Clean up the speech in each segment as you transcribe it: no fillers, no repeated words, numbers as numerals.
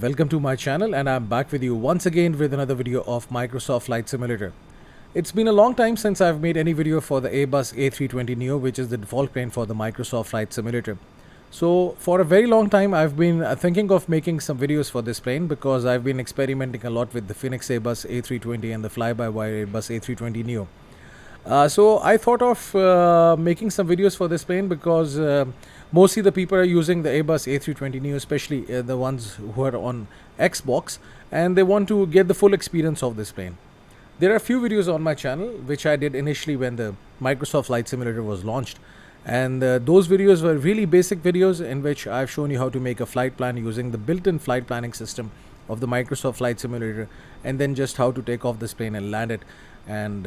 Welcome to my channel, and I'm back with you once again with another video of Microsoft Flight Simulator. It's been a long time since I've made any video for the Airbus A320 Neo, which is the default plane for the Microsoft Flight Simulator. So for a very long time I've been thinking of making some videos for this plane because I've been experimenting a lot with the Phoenix Airbus A320 and the fly-by-wire Airbus A320 Neo. So I thought of making some videos for this plane because mostly the people are using the Airbus A320 Neo, especially the ones who are on Xbox, and they want to get the full experience of this plane. There are a few videos on my channel which I did initially when the Microsoft Flight Simulator was launched, and those videos were really basic videos in which I've shown you how to make a flight plan using the built-in flight planning system of the Microsoft Flight Simulator, and then just how to take off this plane and land it, and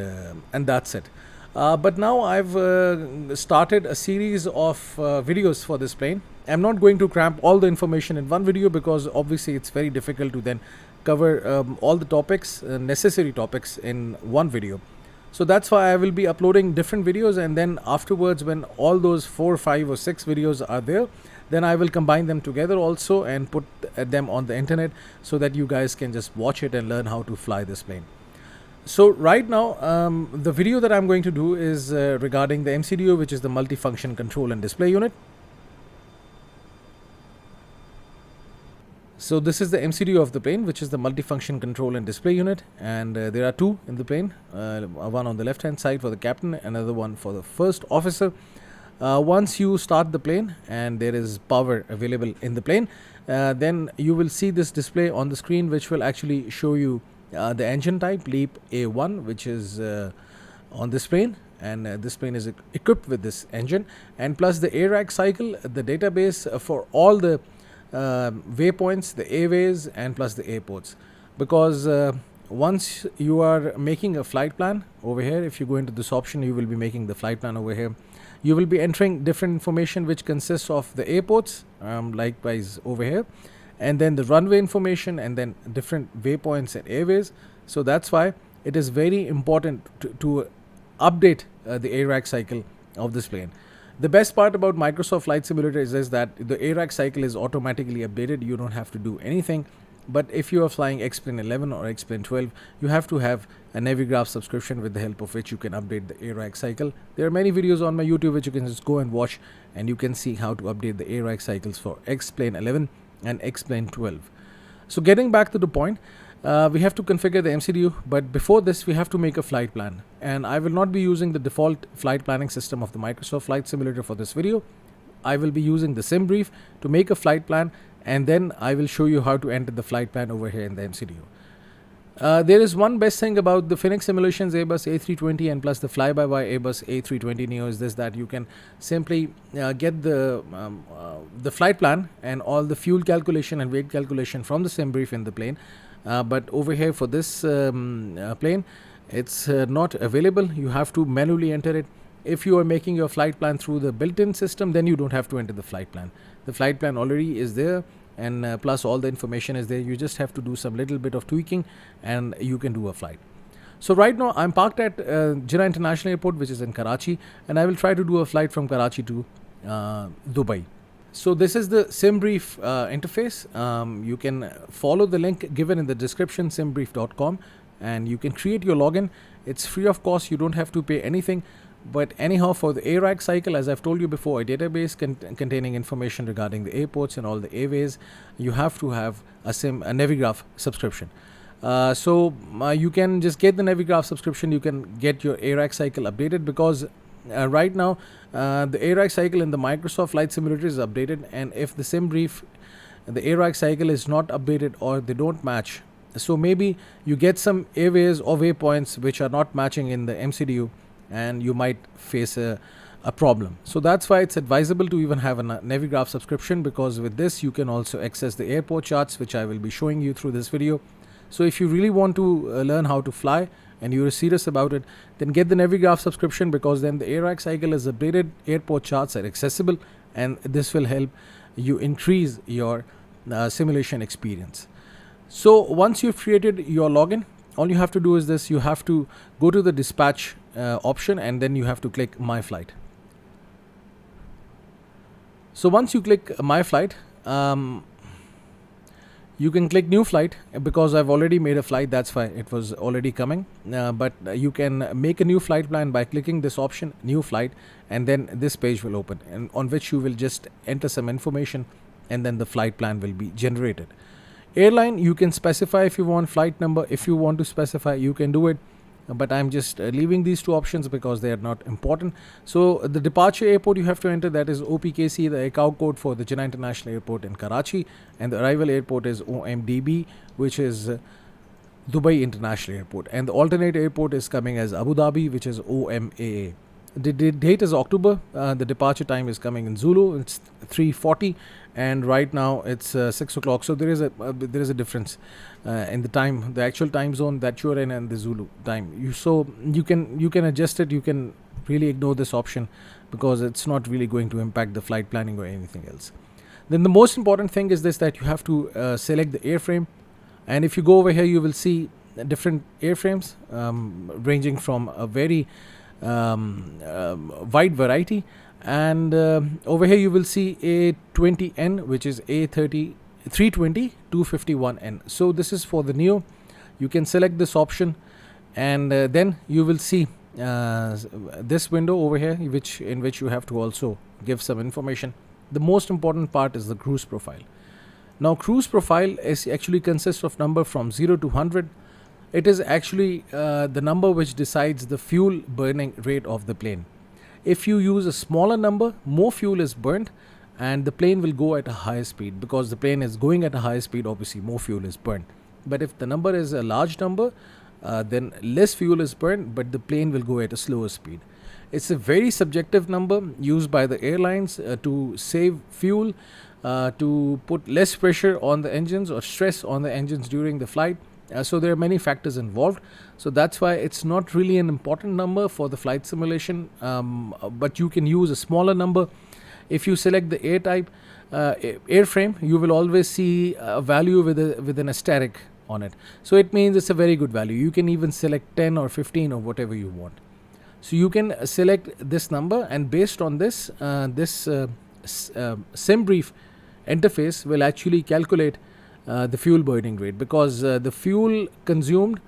that's it. But now I've started a series of videos for this plane. I'm not going to cramp all the information in one video because obviously it's very difficult to then cover all the topics, necessary topics in one video. So that's why I will be uploading different videos, and then afterwards when all those 4, 5 or 6 videos are there, then I will combine them together also and put them on the internet so that you guys can just watch it and learn how to fly this plane. So right now the video that I'm going to do is regarding the MCDU, which is the multifunction control and display unit. So this is the MCDU of the plane, which is the multifunction control and display unit, and there are two in the plane, one on the left hand side for the captain, another one for the first officer. Once you start the plane and there is power available in the plane, then you will see this display on the screen which will actually show you the engine type, LEAP A1, which is on this plane, and this plane is equipped with this engine, and plus the ARAC cycle, the database for all the waypoints, the airways, and plus the airports. Because once you are making a flight plan over here, if you go into this option, you will be making the flight plan over here. You will be entering different information which consists of the airports, likewise over here, and then the runway information, and then different waypoints and airways. So that's why it is very important to update the ARAC cycle of this plane. The best part about Microsoft Flight Simulator is that the ARAC cycle is automatically updated. You don't have to do anything. But if you are flying X-Plane 11 or X-Plane 12, you have to have a Navigraph subscription with the help of which you can update the ARAC cycle. There are many videos on my YouTube which you can just go and watch, and you can see how to update the ARAC cycles for X-Plane 11 and X-Plane 12. So getting back to the point, we have to configure the MCDU, but before this we have to make a flight plan, and I will not be using the default flight planning system of the Microsoft Flight Simulator for this video. I will be using the SimBrief to make a flight plan, and then I will show you how to enter the flight plan over here in the MCDU. There is one best thing about the Phoenix Simulations Airbus A320 and plus the fly-by-wire Airbus A320 Neo is this, that you can simply get the flight plan and all the fuel calculation and weight calculation from the SimBrief in the plane. But over here for this plane, it's not available. You have to manually enter it. If you are making your flight plan through the built-in system, then you don't have to enter the flight plan. The flight plan already is there, and plus all the information is there. You just have to do some little bit of tweaking and you can do a flight. So right now I'm parked at Jinnah International Airport, which is in Karachi, and I will try to do a flight from Karachi to Dubai. So this is the SimBrief interface. You can follow the link given in the description, simbrief.com, and you can create your login. It's free of cost. You don't have to pay anything. But anyhow, for the ARAC cycle, as I've told you before, a database containing information regarding the airports and all the airways, you have to have a Navigraph subscription. So you can just get the Navigraph subscription. You can get your ARAC cycle updated, because right now the ARAC cycle in the Microsoft Flight Simulator is updated, and if the SimBrief, the ARAC cycle is not updated or they don't match, so maybe you get some airways or waypoints which are not matching in the MCDU, and you might face a problem. So that's why it's advisable to even have a Navigraph subscription, because with this you can also access the airport charts, which I will be showing you through this video. So if you really want to learn how to fly and you're serious about it, then get the Navigraph subscription, because then the ARAC cycle is updated, airport charts are accessible, and this will help you increase your simulation experience. So once you've created your login, all you have to do is this: you have to go to the dispatch option, and then you have to click My Flight. So once you click My Flight, You can click new flight. Because I've already made a flight, that's why it was already coming. But you can make a new flight plan by clicking this option, new flight, and then this page will open, and on which you will just enter some information, and then the flight plan will be generated. Airline, you can specify if you want flight number. If you want to specify, you can do it, but I'm just leaving these two options because they are not important. So the departure airport you have to enter, that is OPKC, the ICAO code for the Jinnah International Airport in Karachi, and the arrival airport is OMDB, which is Dubai International Airport, and the alternate airport is coming as Abu Dhabi, which is OMAA. The date is October. The departure time is coming in Zulu. It's 3:40, and right now it's 6 o'clock. So there is a difference in the time, the actual time zone that you're in, and the Zulu time. You can adjust it. You can really ignore this option because it's not really going to impact the flight planning or anything else. Then the most important thing is this, that you have to select the airframe, and if you go over here, you will see different airframes ranging from a very wide variety, and over here you will see A320N, which is A320 251N. So this is for the Neo. You can select this option, and then you will see this window over here, in which you have to also give some information. The most important part is the cruise profile. Now, cruise profile actually consists of number from 0 to 100. It is actually the number which decides the fuel burning rate of the plane. If you use a smaller number, more fuel is burnt, and the plane will go at a higher speed. Because the plane is going at a higher speed, obviously more fuel is burnt. But if the number is a large number, then less fuel is burnt, but the plane will go at a slower speed. It's a very subjective number used by the airlines to save fuel, to put less pressure on the engines or stress on the engines during the flight. So there are many factors involved. So that's why it's not really an important number for the flight simulation, but you can use a smaller number. If you select the air type, airframe, you will always see a value with an asterisk on it. So it means it's a very good value. You can even select 10 or 15 or whatever you want. So you can select this number, and based on this, SimBrief interface will actually calculate the fuel burning rate, because the fuel consumed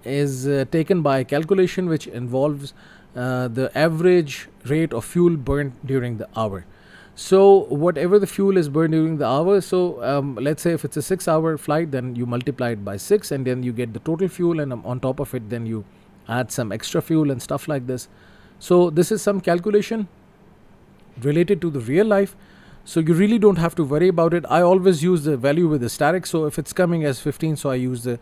is taken by a calculation which involves the average rate of fuel burnt during the hour. So whatever the fuel is burned during the hour, so let's say if it's a 6-hour flight, then you multiply it by 6, and then you get the total fuel, and on top of it then you add some extra fuel and stuff like this. So this is some calculation related to the real life. So you really don't have to worry about it. I always use the value with the asterisk. So if it's coming as 15, so I use the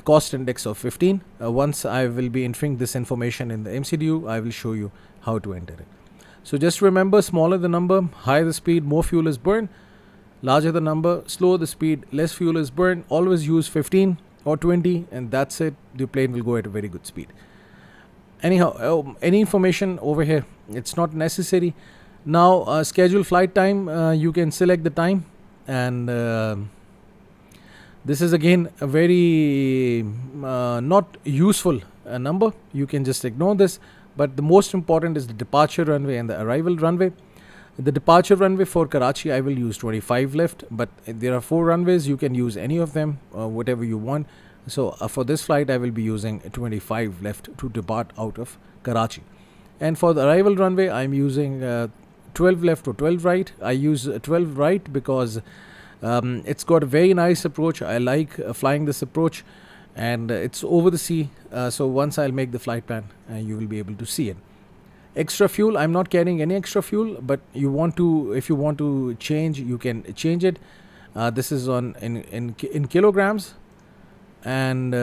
cost index of 15. Once I will be entering this information in the MCDU, I will show you how to enter it. So just remember, smaller the number, higher the speed, more fuel is burned. Larger the number, slower the speed, less fuel is burned. Always use 15 or 20, and that's it. The plane will go at a very good speed. Anyhow, any information over here, it's not necessary. Now, schedule flight time, you can select the time, and this is again a very not useful number. You can just ignore this, but the most important is the departure runway and the arrival runway. The departure runway for Karachi, I will use 25 left, but there are 4 runways. You can use any of them, whatever you want. So for this flight, I will be using 25 left to depart out of Karachi. And for the arrival runway, I'm using 12 left or 12 right. I use 12 right because it's got a very nice approach. I like flying this approach, and it's over the sea. So once I'll make the flight plan, you will be able to see it. Extra fuel, I'm not carrying any extra fuel, but if you want to change, you can change it. This is in kilograms, and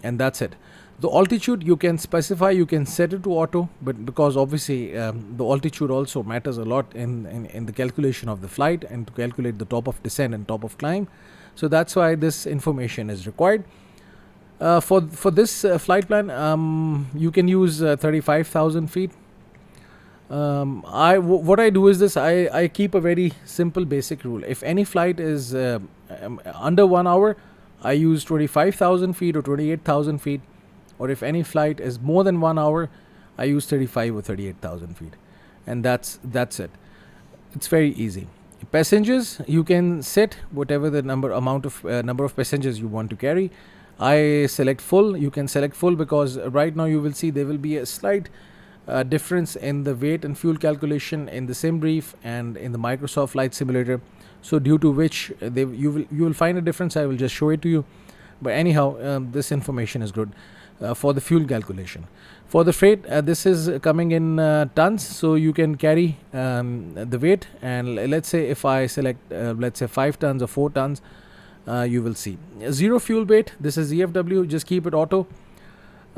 that's it. The altitude you can specify, you can set it to auto, but because obviously the altitude also matters a lot in the calculation of the flight and to calculate the top of descent and top of climb. So that's why this information is required. For this flight plan, you can use 35,000 feet. What I do is this, I keep a very simple basic rule. If any flight is under 1 hour, I use 25,000 feet or 28,000 feet. Or if any flight is more than 1 hour, I use 35 or 38,000 feet. And that's it. It's very easy. Passengers, you can set whatever the number of passengers you want to carry. I select full. You can select full because right now you will see there will be a slight difference in the weight and fuel calculation in the sim brief and in the Microsoft Flight Simulator. So due to which you will find a difference. I will just show it to you. But anyhow, this information is good for the fuel calculation. For the freight, this is coming in tons, so you can carry the weight. And let's say if I select let's say 5 tons or 4 tons, you will see zero fuel weight. This is EFW. Just keep it auto.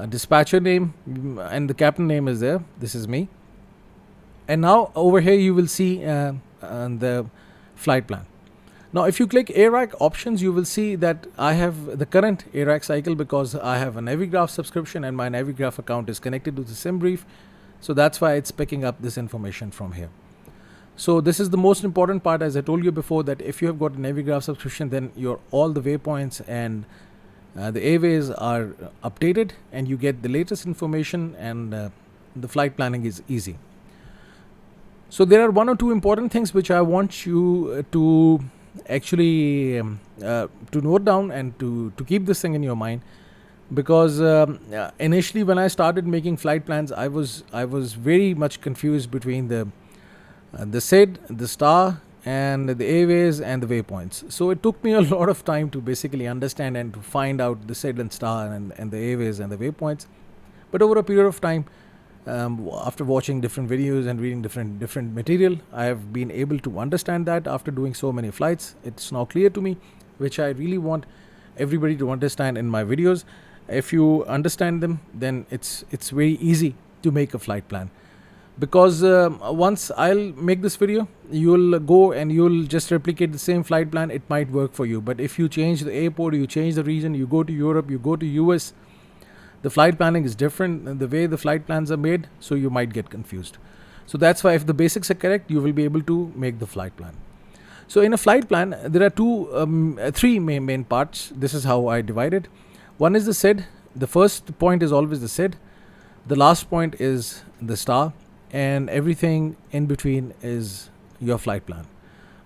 Dispatcher name and the captain name is there. This is me. And now over here you will see the flight plan. Now if you click AirRack options, you will see that I have the current AirRack cycle because I have a Navigraph subscription and my Navigraph account is connected to the SimBrief. So that's why it's picking up this information from here. So this is the most important part, as I told you before, that if you have got a Navigraph subscription, then your all the waypoints and the airways are updated and you get the latest information, and the flight planning is easy. So there are 1 or 2 important things which I want you to actually to note down and to keep this thing in your mind, because initially when I started making flight plans, I was very much confused between the SID, the star, and the airways and the waypoints. So it took me a lot of time to basically understand and to find out the SID and star and the airways and the waypoints. But over a period of time, after watching different videos and reading different material, I have been able to understand that after doing so many flights. It's now clear to me, which I really want everybody to understand in my videos. If you understand them, then it's very easy to make a flight plan. Because once I'll make this video, you'll go and you'll just replicate the same flight plan. It might work for you, but if you change the airport, you change the region, you go to Europe, you go to US, the flight planning is different, the way the flight plans are made, so you might get confused. So that's why if the basics are correct, you will be able to make the flight plan. So in a flight plan, there are three main parts. This is how I divide it. One is the SID. The first point is always the SID. The last point is the star, and everything in between is your flight plan.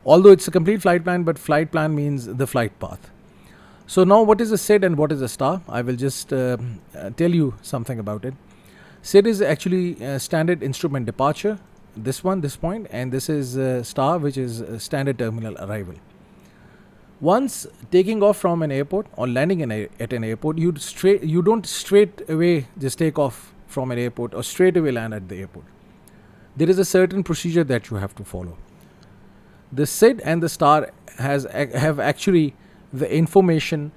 Although it's a complete flight plan, but flight plan means the flight path. So now what is a SID and what is a star? I will just tell you something about it. SID is actually standard instrument departure, this point, and this is star, which is standard terminal arrival. Once taking off from an airport or landing at an airport, you don't straight away just take off from an airport or straight away land at the airport. There is a certain procedure that you have to follow. The SID and the star have actually the information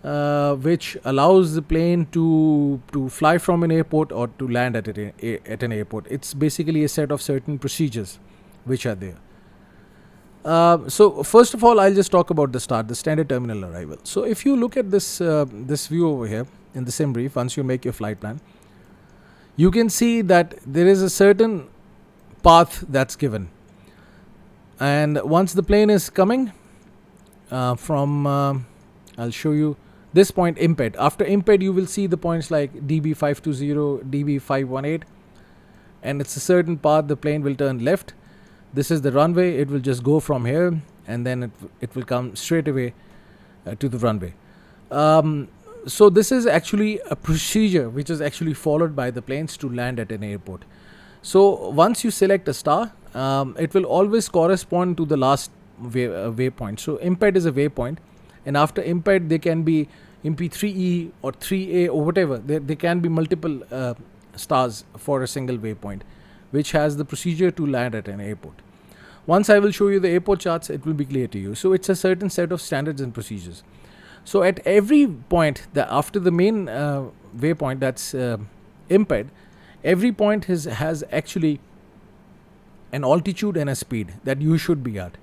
which allows the plane to fly from an airport or to land at an airport. It's basically a set of certain procedures which are there. So first of all, I'll just talk about the star, the standard terminal arrival. So if you look at this view over here in the sim brief, once you make your flight plan, you can see that there is a certain path that's given. And once the plane is coming from, I'll show you this point, imped. After imped, you will see the points like DB520, DB518, and it's a certain path. The plane will turn left. This is the runway. It will just go from here, and then it will come straight away to the runway. So this is actually a procedure which is actually followed by the planes to land at an airport. So once you select a star, it will always correspond to the last waypoint. So imped is a waypoint, and after imped there can be MP3E or 3A or whatever. There can be multiple stars for a single waypoint, which has the procedure to land at an airport. Once I will show you the airport charts, it will be clear to you. So it's a certain set of standards and procedures. So at every point, after the main waypoint, that's imped, every point has actually an altitude and a speed that you should be at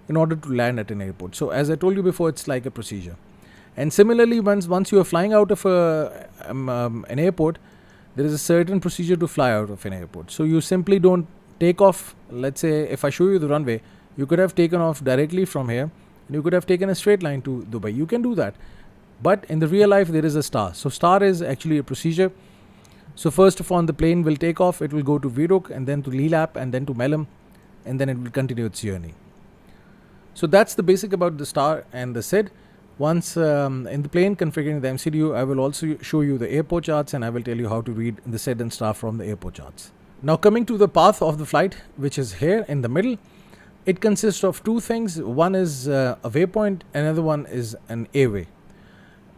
in order to land at an airport. So as I told you before, it's like a procedure. And similarly, once you are flying out of an airport, there is a certain procedure to fly out of an airport. So you simply don't take off. Let's say if I show you the runway, you could have taken off directly from here, and you could have taken a straight line to Dubai. You can do that. But in the real life, there is a star. So star is actually a procedure. So first of all, the plane will take off. It will go to Viruk, and then to Lilap, and then to Melem, and then it will continue its journey. So that's the basic about the star and the SID. Once in the plane configuring the MCDU, I will also show you the airport charts, and I will tell you how to read the SID and star from the airport charts. Now coming to the path of the flight, which is here in the middle, it consists of two things. One is a waypoint, another one is an airway.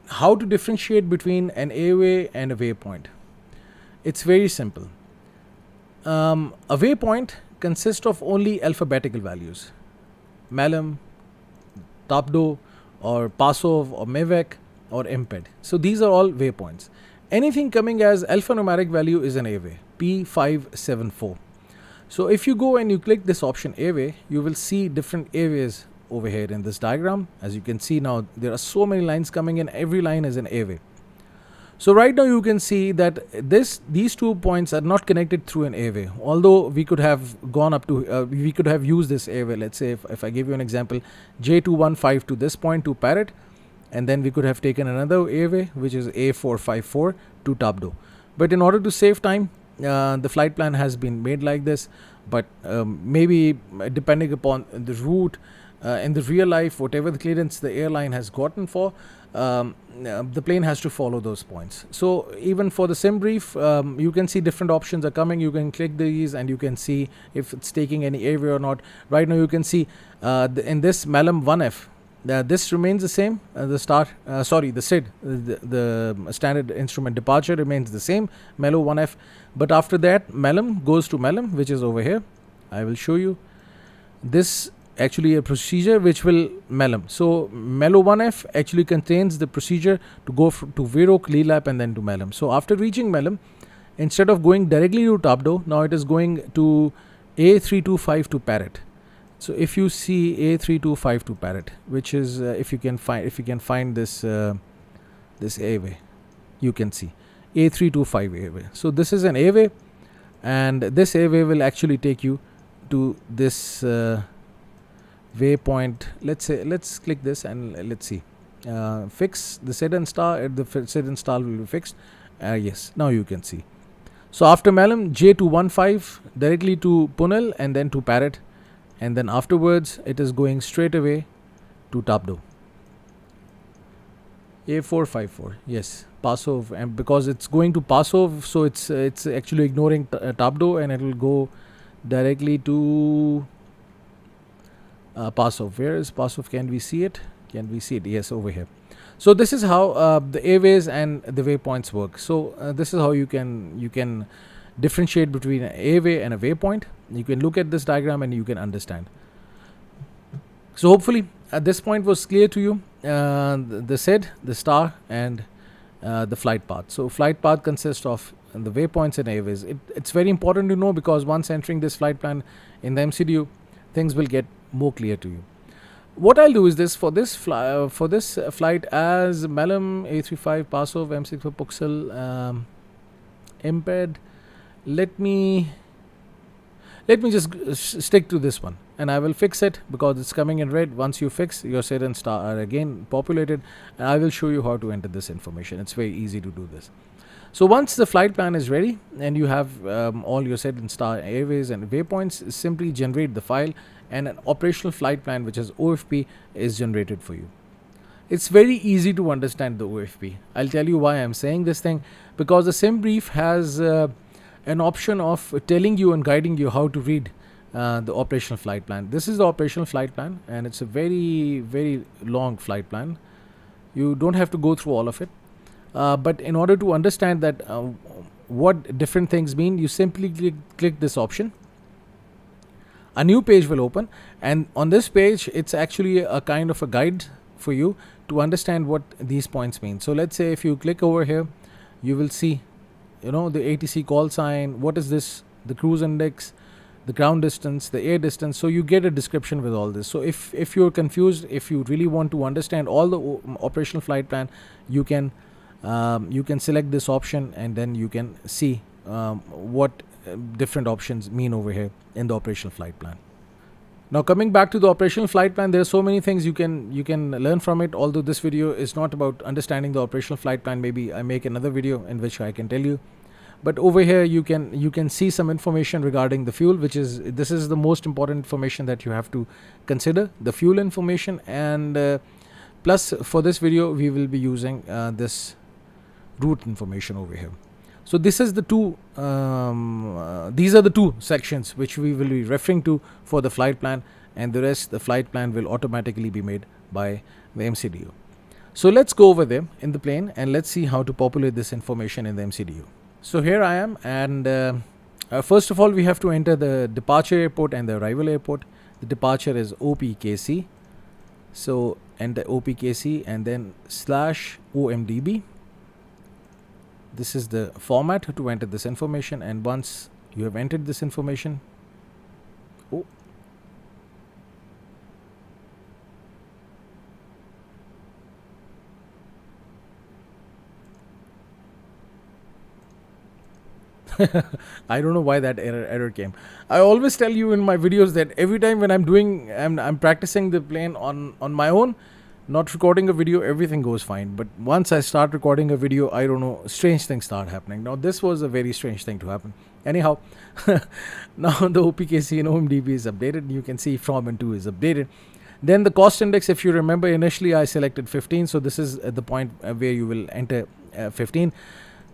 How to differentiate between an airway and a waypoint? It's very simple. A waypoint consists of only alphabetical values. Malum, Tapdo, or Pasov, or Mevec, or Imped. So these are all waypoints. Anything coming as alphanumeric value is an airway, P574. So if you go and you click this option airway, you will see different airways over here in this diagram. As you can see now, there are so many lines coming in. Every line is an airway. So right now you can see that these 2 points are not connected through an airway. Although we could have gone up to, we could have used this airway. Let's say if I give you an example, J215 to this point to Parrot, and then we could have taken another airway, which is A454 to Tabdo. But in order to save time, the flight plan has been made like this. But maybe depending upon the route, in the real life, whatever the clearance the airline has gotten for, the plane has to follow those points. So even for the sim brief, you can see different options are coming. You can click these and you can see if it's taking any airway or not. Right now you can see in this Malum 1F, this remains the same. The SID, the standard instrument departure remains the same, Melo 1F. But after that, Malum goes to Malum, which is over here. I will show you. This actually a procedure which will Malum. So Melo 1F actually contains the procedure to go to Virok, Lelap, and then to Malum. So after reaching Malum, instead of going directly to Tabdo, now it is going to A325 to Parrot. So if you see A325 to Parrot, which is if you can find this this airway, you can see A325 airway. So this is an airway, and this airway will actually take you to this waypoint. Let's click this and let's see. Fix the SID and star. The SID and star will be fixed. Yes, now you can see. So after Malum, J215 directly to Punel and then to Parrot. And then afterwards, it is going straight away to Tabdo. A454, yes, Pasov, and because it's going to Pasov, so it's actually ignoring Tabdo, and it will go directly to Pasov. Where is Pasov? Can we see it? Can we see it? Yes, over here. So this is how the airways and the waypoints work. So this is how you can differentiate between an airway and a waypoint. You can look at this diagram and you can understand. So hopefully at this point was clear to you, the SID, the star, and the flight path. So flight path consists of the waypoints and airways. It's very important to know, because once entering this flight plan in the MCDU, things will get more clear to you. What I'll do is this for this flight as Malum A35 Pasov M6 for Puxel Imped. Let me just stick to this one, and I will fix it because it's coming in red. Once you fix, your SID and star are again populated, and I will show you how to enter this information. It's very easy to do this. So once the flight plan is ready and you have all your SID and star airways and waypoints, simply generate the file, and an operational flight plan, which is OFP, is generated for you. It's very easy to understand the OFP. I'll tell you why I'm saying this thing, because the sim brief has an option of telling you and guiding you how to read the operational flight plan. This is the operational flight plan, and it's a very, very long flight plan. You don't have to go through all of it. But in order to understand that what different things mean, you simply click this option. A new page will open, and on this page, it's actually a kind of a guide for you to understand what these points mean. So let's say if you click over here, you will see, the ATC call sign, what is this, the cruise index, the ground distance, the air distance. So you get a description with all this. So if you're confused, if you really want to understand all the operational flight plan, you can select this option, and then you can see what different options mean over here in the operational flight plan. Now coming back to the operational flight plan, there are so many things you can learn from it. Although this video is not about understanding the operational flight plan, maybe I make another video in which I can tell you. But over here you can see some information regarding the fuel, this is the most important information that you have to consider, the fuel information. And plus for this video we will be using this route information over here. So this is the two these are the two sections which we will be referring to for the flight plan, and the rest, the flight plan will automatically be made by the MCDU. So let's go over there in the plane and let's see how to populate this information in the MCDU. So here I am, and first of all we have to enter the departure airport and the arrival airport. The departure is OPKC, so enter OPKC and then /OMDB. This is the format to enter this information, and once you have entered this information, I don't know why that error came. I always tell you in my videos that every time when I'm practicing the plane on my own, not recording a video, everything goes fine. But once I start recording a video, I don't know, strange things start happening. Now this was a very strange thing to happen. Anyhow, now the OPKC and OMDB is updated. You can see from and to is updated. Then the cost index, if you remember, initially I selected 15. So this is the point where you will enter 15.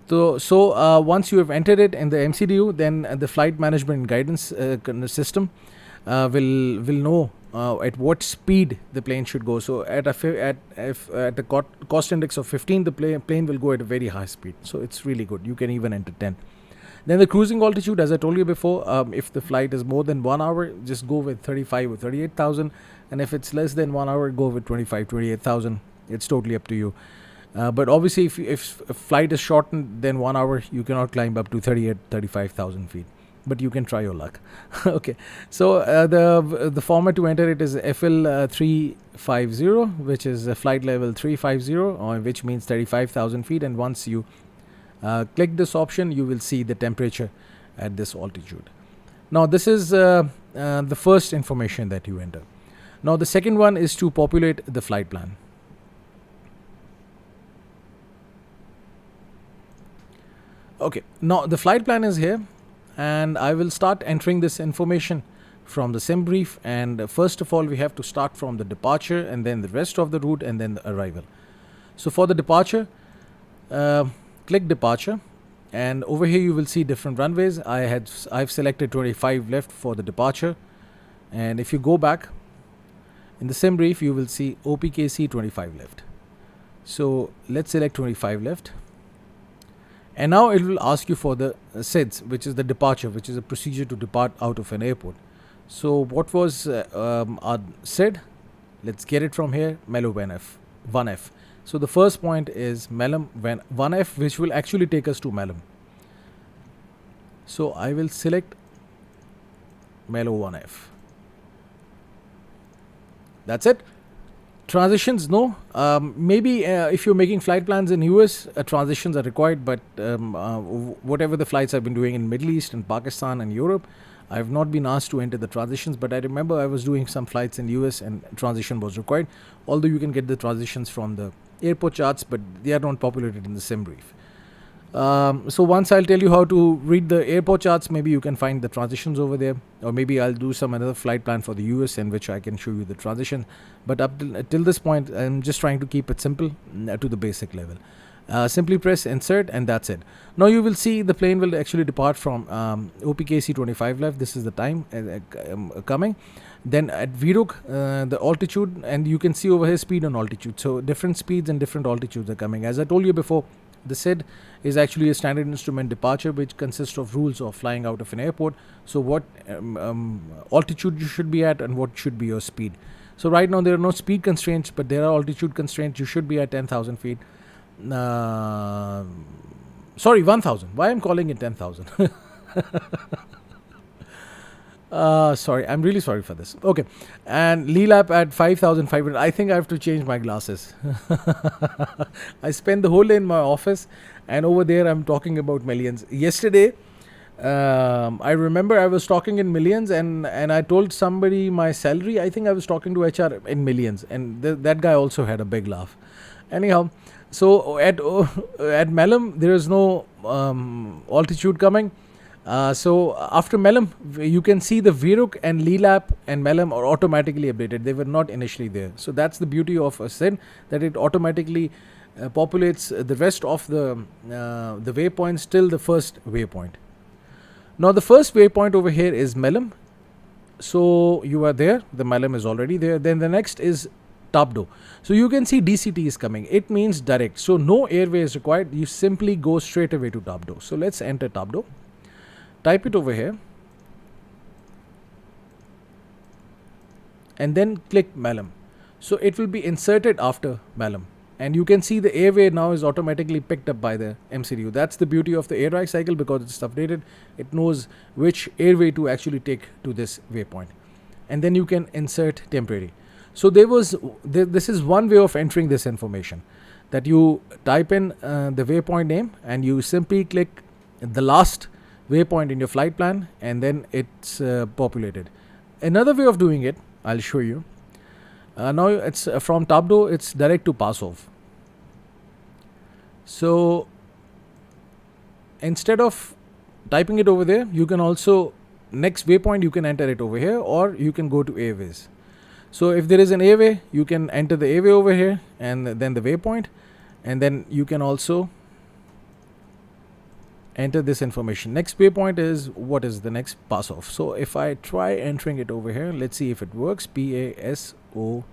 So once you have entered it in the MCDU, then the flight management guidance system will know at what speed the plane should go. So at a cost index of 15, the plane will go at a very high speed. So it's really good. You can even enter 10. Then the cruising altitude, as I told you before, if the flight is more than 1 hour, just go with 35 or 38,000. And if it's less than 1 hour, go with 25, 28,000. It's totally up to you. But obviously, if a flight is shortened than 1 hour, you cannot climb up to 35,000 feet. But you can try your luck. Okay. So the format to enter it is FL 350, which is a flight level 350, which means 35,000 feet. And once you click this option, you will see the temperature at this altitude. Now this is the first information that you enter. Now the second one is to populate the flight plan. Okay, now the flight plan is here, and I will start entering this information from the sim brief. And first of all, we have to start from the departure, and then the rest of the route, and then the arrival. So for the departure, click departure, and over here you will see different runways. I've selected 25 left for the departure, and if you go back in the sim brief, you will see OPKC 25 left. So let's select 25 left. And now it will ask you for the SIDS, which is the departure, which is a procedure to depart out of an airport. So what was our SID? Let's get it from here, Mellow 1F. So the first point is Mellow 1F, which will actually take us to Mellow. So I will select Mellow 1F. That's it. Transitions, no. Maybe if you're making flight plans in US, transitions are required, but whatever the flights I've been doing in Middle East and Pakistan and Europe, I have not been asked to enter the transitions. But I remember I was doing some flights in US and transition was required, although you can get the transitions from the airport charts, but they are not populated in the sim brief. So once I'll tell you how to read the airport charts, maybe you can find the transitions over there, or maybe I'll do some another flight plan for the US in which I can show you the transition. But up till this point, I'm just trying to keep it simple to the basic level. Simply press insert, and that's it. Now you will see the plane will actually depart from OPKC 25 left. This is the time coming. Then at Viruk, the altitude, and you can see over here speed and altitude. So different speeds and different altitudes are coming. As I told you before, the SID is actually a standard instrument departure, which consists of rules of flying out of an airport. So what altitude you should be at and what should be your speed. So right now there are no speed constraints, but there are altitude constraints. You should be at 10,000 feet. Sorry, 1,000. Why I'm calling it 10,000? Sorry, I'm really sorry for this. Okay, and LELAP at 5,500. I think I have to change my glasses. I spend the whole day in my office, and over there I'm talking about millions. Yesterday, I remember I was talking in millions, and I told somebody my salary. I think I was talking to HR in millions, and that guy also had a big laugh. Anyhow, so at Melum there is no altitude coming. So after Melum, you can see the Viruk and Lelap and Melum are automatically updated. They were not initially there. So that's the beauty of Ascend, that it automatically populates the rest of the waypoints till the first waypoint. Now the first waypoint over here is Melum. So you are there. The Melum is already there. Then the next is Tabdo. So you can see DCT is coming. It means direct. So no airway is required. You simply go straight away to Tabdo. So let's enter Tabdo. Type it over here. And then click Melum. So it will be inserted after Melum. And you can see the airway now is automatically picked up by the MCDU. That's the beauty of the air ride cycle, because it's updated. It knows which airway to actually take to this waypoint. And then you can insert temporary. So this is one way of entering this information, that you type in the waypoint name and you simply click the last waypoint in your flight plan, and then it's populated. Another way of doing it, I'll show you. Now it's from Tabdo, it's direct to Pasov. So instead of typing it over there, you can also, next waypoint you can enter it over here, or you can go to airways. So if there is an airway, you can enter the airway over here and then the waypoint, and then you can also enter this information. Next waypoint is, what is the next? Pasov. So if I try entering it over here, let's see if it works. PASOV.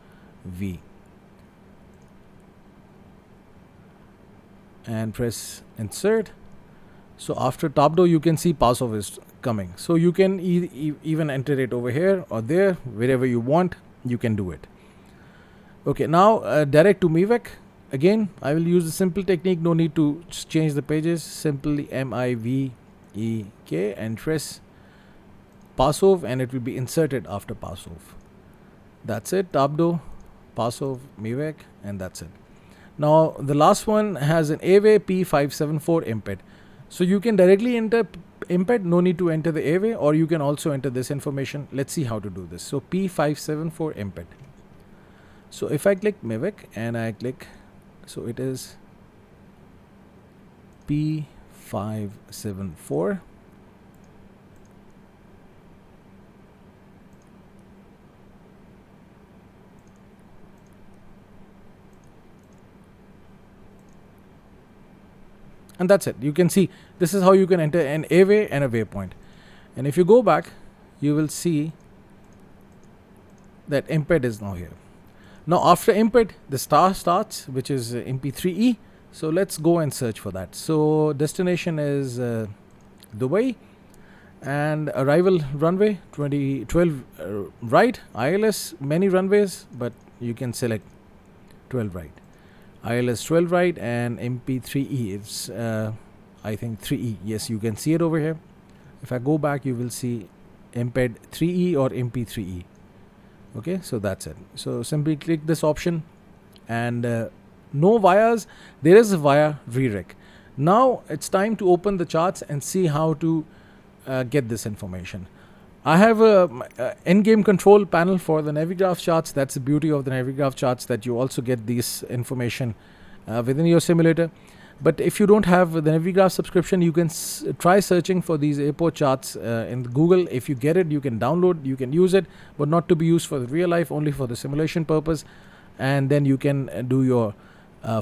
And press insert. So after Tabdo, you can see Pasov is coming. So you can even enter it over here or there, wherever you want, you can do it. Okay, now direct to MIVEC. Again, I will use the simple technique. No need to change the pages. Simply MIVEK and press Pasov, and it will be inserted after Pasov. That's it. Tabdo, Pasov, MIVEC, and that's it. Now the last one has an airway P574 imped. So you can directly enter imped. No need to enter the airway, or you can also enter this information. Let's see how to do this. So P574 imped. So if I click MIVEC and I click, so it is P574. And that's it. You can see this is how you can enter an airway and a waypoint. And if you go back, you will see that imped is now here. Now after imped, the star starts, which is MP3E. So let's go and search for that. So destination is Dubai, and arrival runway 2012 right. ILS many runways, but you can select 12 right. ILS 12 right, and MP3E. It's I think 3E. Yes, you can see it over here. If I go back, you will see imped 3E or MP3E. Okay, so that's it. So simply click this option, and no vias. There is a via REREC. Now it's time to open the charts and see how to get this information. I have a in-game control panel for the Navigraph charts. That's the beauty of the Navigraph charts, that you also get this information within your simulator. But if you don't have the Navigraph subscription, you can try searching for these airport charts in Google. If you get it, you can download, you can use it, but not to be used for the real life, only for the simulation purpose. And then you can do your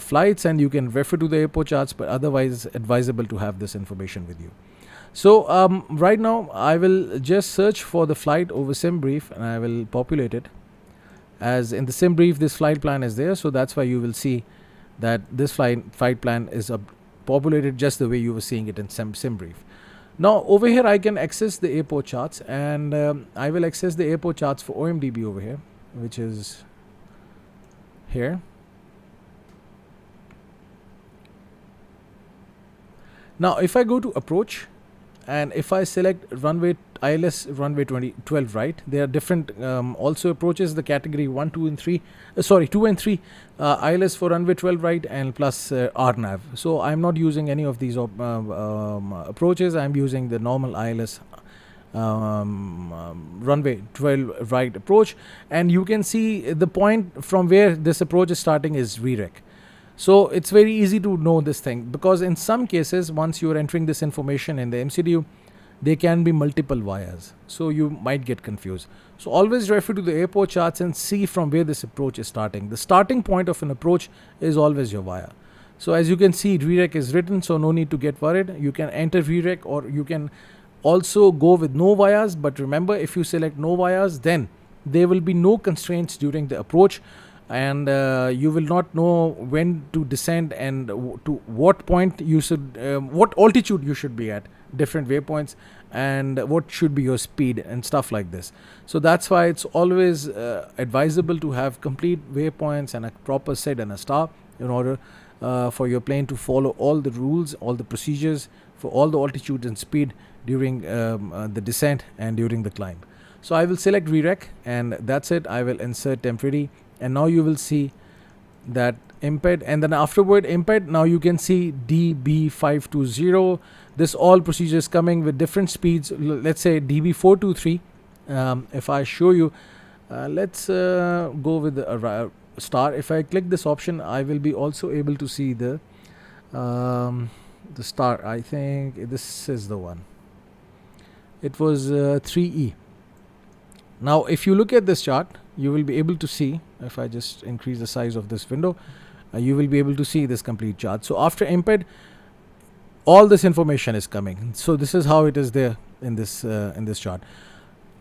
flights, and you can refer to the airport charts, but otherwise advisable to have this information with you. So right now I will just search for the flight over SimBrief, and I will populate it. As in the SimBrief, this flight plan is there, so that's why you will see that this flight plan is populated just the way you were seeing it in SimBrief. Now over here I can access the airport charts, and I will access the airport charts for OMDB over here, which is here. Now if I go to approach, and if I select runway ILS runway 12 right. There are different also approaches, the category 1, 2 and 3, 2 and 3, ILS for runway 12 right and plus RNAV. So I'm not using any of these approaches. I'm using the normal ILS runway 12 right approach, and you can see the point from where this approach is starting is REREC. So it's very easy to know this thing, because in some cases once you are entering this information in the MCDU, there can be multiple vias, so you might get confused. So always refer to the airport charts and see from where this approach is starting. The starting point of an approach is always your via. So as you can see, REREC is written, so no need to get worried. You can enter REREC, or you can also go with no vias, but remember, if you select no vias, then there will be no constraints during the approach, and you will not know when to descend and to what point you should, what altitude you should be at, different waypoints, and what should be your speed and stuff like this. So that's why it's always advisable to have complete waypoints and a proper set and a star in order for your plane to follow all the rules, all the procedures for all the altitude and speed during the descent and during the climb. So I will select REREC, and that's it. I will insert temporary, and now you will see that imped, and then afterward imped. Now you can see DB520. This all procedures coming with different speeds. Let's say DB423. If I show you, let's go with the star. If I click this option, I will be also able to see the star. I think this is the one. It was 3E. Now if you look at this chart, you will be able to see, if I just increase the size of this window, you will be able to see this complete chart. So after imped, all this information is coming. So this is how it is there in this chart.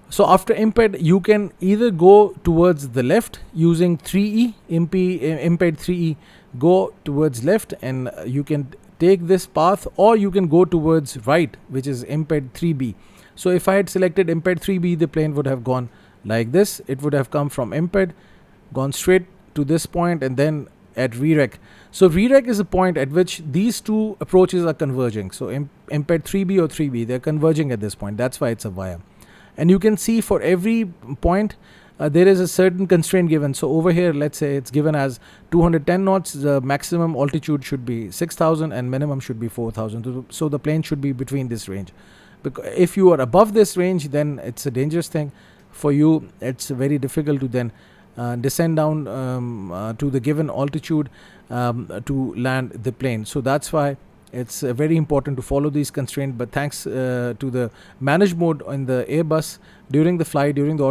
So after imped, you can either go towards the left using 3E, imped 3E, go towards left, and you can take this path, or you can go towards right, which is imped 3B. So if I had selected imped 3B, the plane would have gone like this. It would have come from imped, gone straight to this point, and then at REREC. So REREC is a point at which these two approaches are converging. So imped 3B or 3B, they're converging at this point. That's why it's a via. And you can see for every point, there is a certain constraint given. So over here, let's say it's given as 210 knots. The maximum altitude should be 6,000 and minimum should be 4,000. So the plane should be between this range. Because if you are above this range, then it's a dangerous thing for you. It's very difficult to then descend down to the given altitude to land the plane. So that's why it's very important to follow these constraints. But thanks to the manage mode in the Airbus, during the flight, during the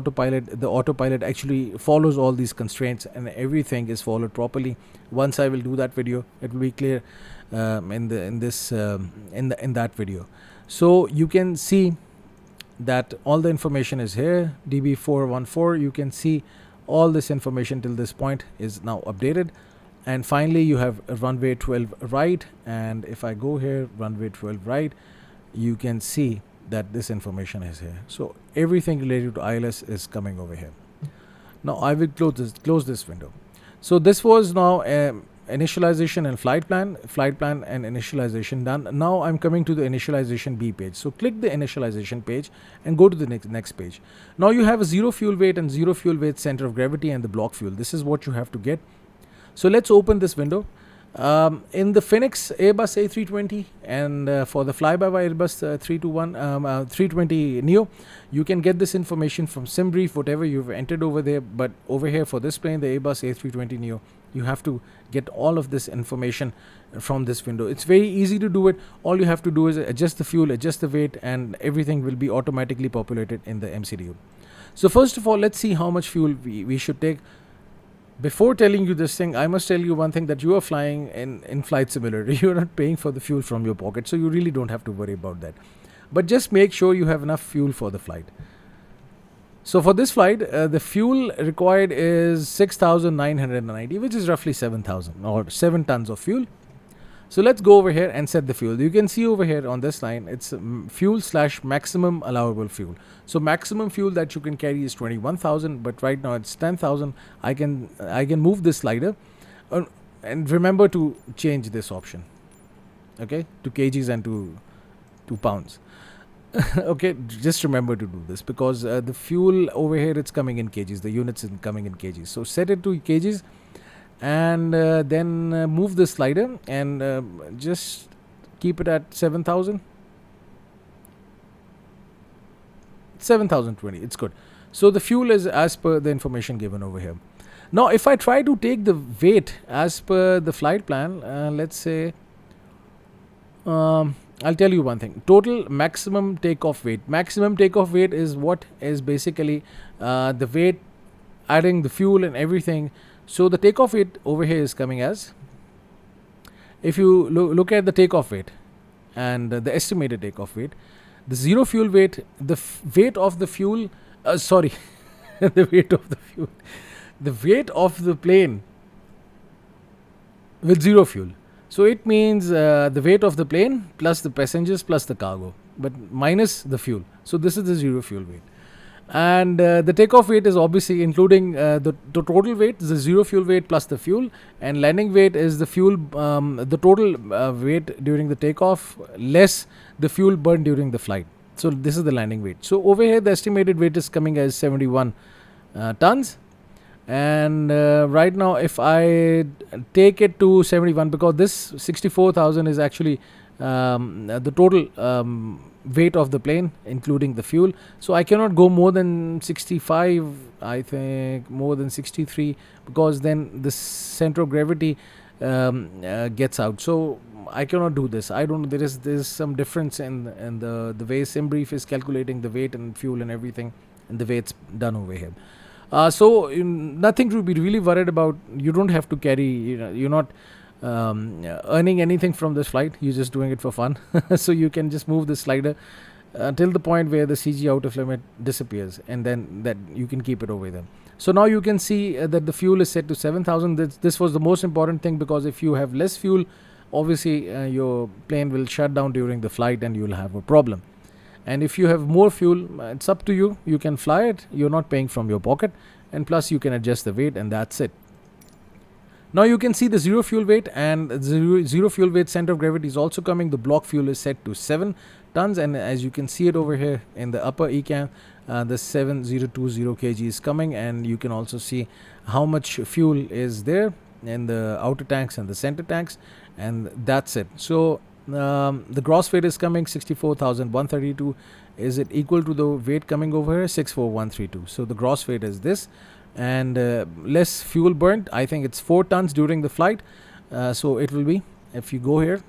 autopilot actually follows all these constraints, and everything is followed properly. Once I will do that video, it will be clear in that video. So you can see that all the information is here. DB414, you can see all this information till this point is now updated. And finally you have a runway 12 right, and if I go here, runway 12 right, you can see that this information is here. So everything related to ILS is coming over here. Now I will close this window. So this was now initialization and flight plan and initialization done. Now I'm coming to the initialization B page. So click the initialization page and go to the next page. Now you have a zero fuel weight and zero fuel weight center of gravity and the block fuel. This is what you have to get. So let's open this window. In the Phoenix Airbus A320 and for the flyby Airbus 320 Neo, you can get this information from SimBrief, whatever you've entered over there. But over here for this plane, the Airbus A320 Neo, you have to get all of this information from this window. It's very easy to do it. All you have to do is adjust the fuel, adjust the weight, and everything will be automatically populated in the MCDU. So first of all, let's see how much fuel we should take. Before telling you this thing, I must tell you one thing, that you are flying in Flight Simulator. You are not paying for the fuel from your pocket, so you really don't have to worry about that. But just make sure you have enough fuel for the flight. So for this flight, the fuel required is 6,990, which is roughly 7,000 or 7 tons of fuel. So let's go over here and set the fuel. You can see over here on this line, it's fuel / maximum allowable fuel. So maximum fuel that you can carry is 21,000, but right now it's 10,000. I can move this slider, and remember to change this option, okay, to kgs and to pounds. Okay, just remember to do this because the fuel over here it's coming in kgs, the units is coming in kgs. So set it to kgs and then move the slider and just keep it at 7,000. 7,020, it's good. So the fuel is as per the information given over here. Now if I try to take the weight as per the flight plan, let's say I'll tell you one thing. Total maximum takeoff weight. Maximum takeoff weight is what is basically the weight adding the fuel and everything. So the takeoff weight over here is coming as, if you look at the takeoff weight and the estimated takeoff weight, the zero fuel weight, the weight of the fuel, sorry, the weight of the fuel, the weight of the plane with zero fuel. So it means the weight of the plane plus the passengers plus the cargo, but minus the fuel. So this is the zero fuel weight. And the takeoff weight is obviously including the total weight, the zero fuel weight plus the fuel, and landing weight is the fuel, the total weight during the takeoff less the fuel burned during the flight. So this is the landing weight. So over here the estimated weight is coming as 71 tons. And right now if I take it to 71, because this 64,000 is actually the total weight of the plane including the fuel, so I cannot go more than 65, I think more than 63, because then the center of gravity gets out. So I cannot do this. I don't, there's some difference in the way SimBrief is calculating the weight and fuel and everything, and the way it's done over here. So nothing to be really worried about. You don't have to carry, you're not earning anything from this flight. You're just doing it for fun. So you can just move the slider till the point where the CG out of limit disappears, and then that you can keep it over there. So now you can see that the fuel is set to 7,000. This was the most important thing, because if you have less fuel, obviously your plane will shut down during the flight and you'll have a problem. And if you have more fuel, it's up to you. You can fly it. You're not paying from your pocket. And plus you can adjust the weight, and that's it. Now you can see the zero fuel weight, and the zero fuel weight center of gravity is also coming. The block fuel is set to 7 tons. And as you can see it over here in the upper ECAM, the 7020 kg is coming. And you can also see how much fuel is there in the outer tanks and the center tanks. And that's it. So the gross weight is coming 64,132. Is it equal to the weight coming over here? 64,132. So the gross weight is this, and less fuel burnt. I think it's 4 tons during the flight. So it will be, if you go here,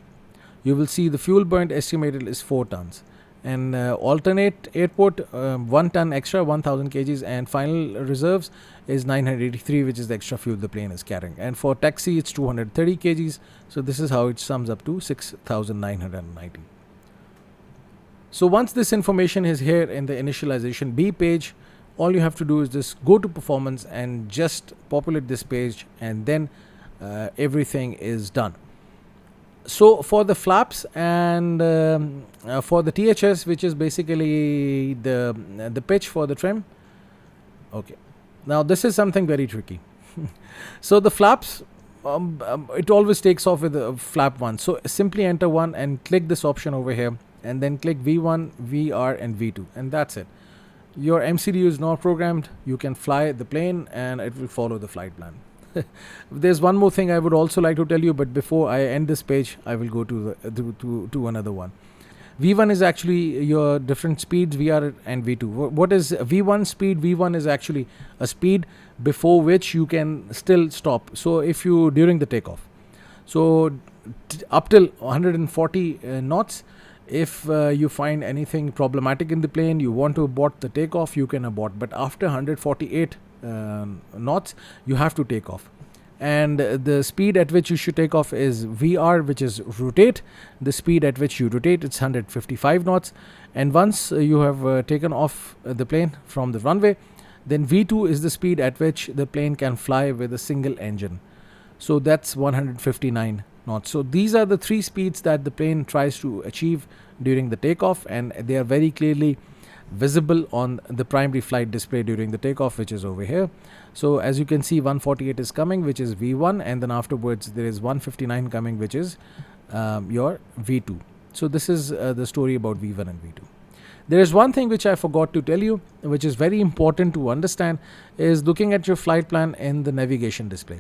you will see the fuel burnt estimated is 4 tons. And alternate airport 1 ton extra, 1,000 kgs, and final reserves is 983, which is the extra fuel the plane is carrying. And for taxi it's 230 kgs. So this is how it sums up to 6,990. So once this information is here in the initialization B page, all you have to do is just go to performance and just populate this page, and then everything is done. So for the flaps and for the THS, which is basically the pitch for the trim. Okay, now this is something very tricky. So the flaps, it always takes off with the flap 1. So simply enter 1 and click this option over here, and then click V1, VR and V2, and that's it. Your MCDU is not programmed. You can fly the plane and it will follow the flight plan. There's one more thing I would also like to tell you, but before I end this page, I will go to to another one. V1 is actually your different speeds, VR and V2. What is V1 speed? V1 is actually a speed before which you can still stop. So if you, during the takeoff, so up till 140 knots, if you find anything problematic in the plane, you want to abort the takeoff, you can abort. But after 148 knots, you have to take off. And the speed at which you should take off is VR, which is rotate. The speed at which you rotate, it's 155 knots. And once you have taken off the plane from the runway, then V2 is the speed at which the plane can fly with a single engine. So that's 159 knots. So these are the 3 speeds that the plane tries to achieve during the takeoff, and they are very clearly visible on the primary flight display during the takeoff, which is over here. So as you can see, 148 is coming, which is V1, and then afterwards there is 159 coming, which is your V2. So this is the story about V1 and V2. There is one thing which I forgot to tell you, which is very important to understand, is looking at your flight plan in the navigation display.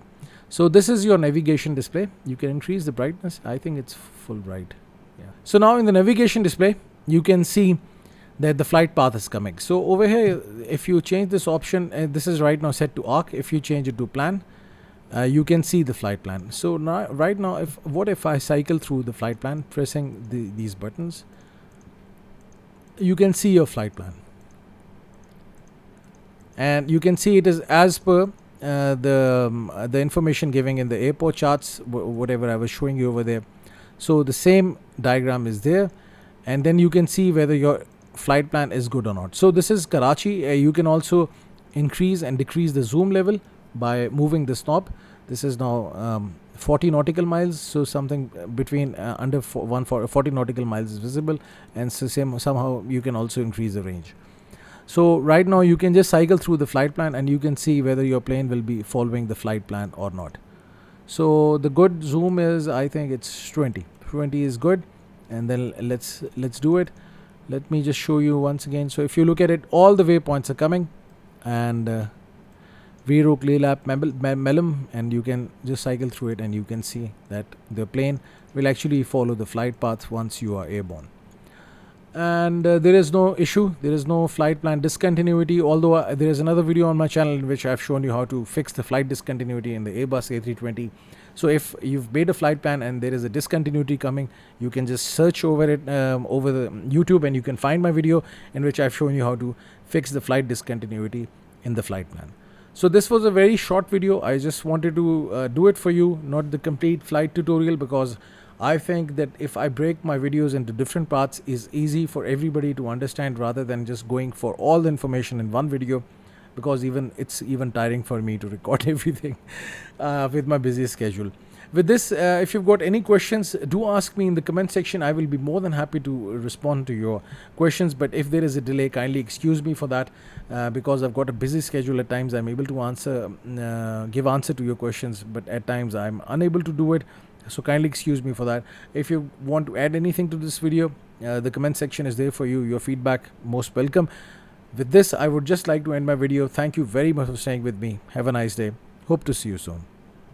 So this is your navigation display. You can increase the brightness. I think it's full bright. Yeah. So now in the navigation display, you can see that the flight path is coming. So over here, if you change this option, this is right now set to arc. If you change it to plan, you can see the flight plan. So now, right now, if I cycle through the flight plan, pressing these buttons, you can see your flight plan, and you can see it is as per the information giving in the airport charts, whatever I was showing you over there. So the same diagram is there, and then you can see whether your flight plan is good or not. So this is Karachi. You can also increase and decrease the zoom level by moving this knob. This is now 40 nautical miles, so something between under 40 nautical miles is visible, and so somehow you can also increase the range. So right now you can just cycle through the flight plan and you can see whether your plane will be following the flight plan or not. So the good zoom is, I think it's 20 is good, and then let's do it. Let me just show you once again. So if you look at it, all the waypoints are coming, and Vero, Claylap, Melum, and you can just cycle through it and you can see that the plane will actually follow the flight path once you are airborne. And there is no issue, there is no flight plan discontinuity, although there is another video on my channel in which I've shown you how to fix the flight discontinuity in the Airbus A320. So if you've made a flight plan and there is a discontinuity coming, you can just search over it over the YouTube, and you can find my video in which I've shown you how to fix the flight discontinuity in the flight plan. So this was a very short video. I just wanted to do it for you, not the complete flight tutorial, because I think that if I break my videos into different parts, is easy for everybody to understand rather than just going for all the information in one video, because it's even tiring for me to record everything with my busy schedule. With this, if you've got any questions, do ask me in the comment section. I will be more than happy to respond to your questions. But if there is a delay, kindly excuse me for that, because I've got a busy schedule. At times I'm able to give answer to your questions, but at times I'm unable to do it. So kindly excuse me for that. If you want to add anything to this video, the comment section is there for you. Your feedback most welcome. With this, I would just like to end my video. Thank you very much for staying with me. Have a nice day. Hope to see you soon.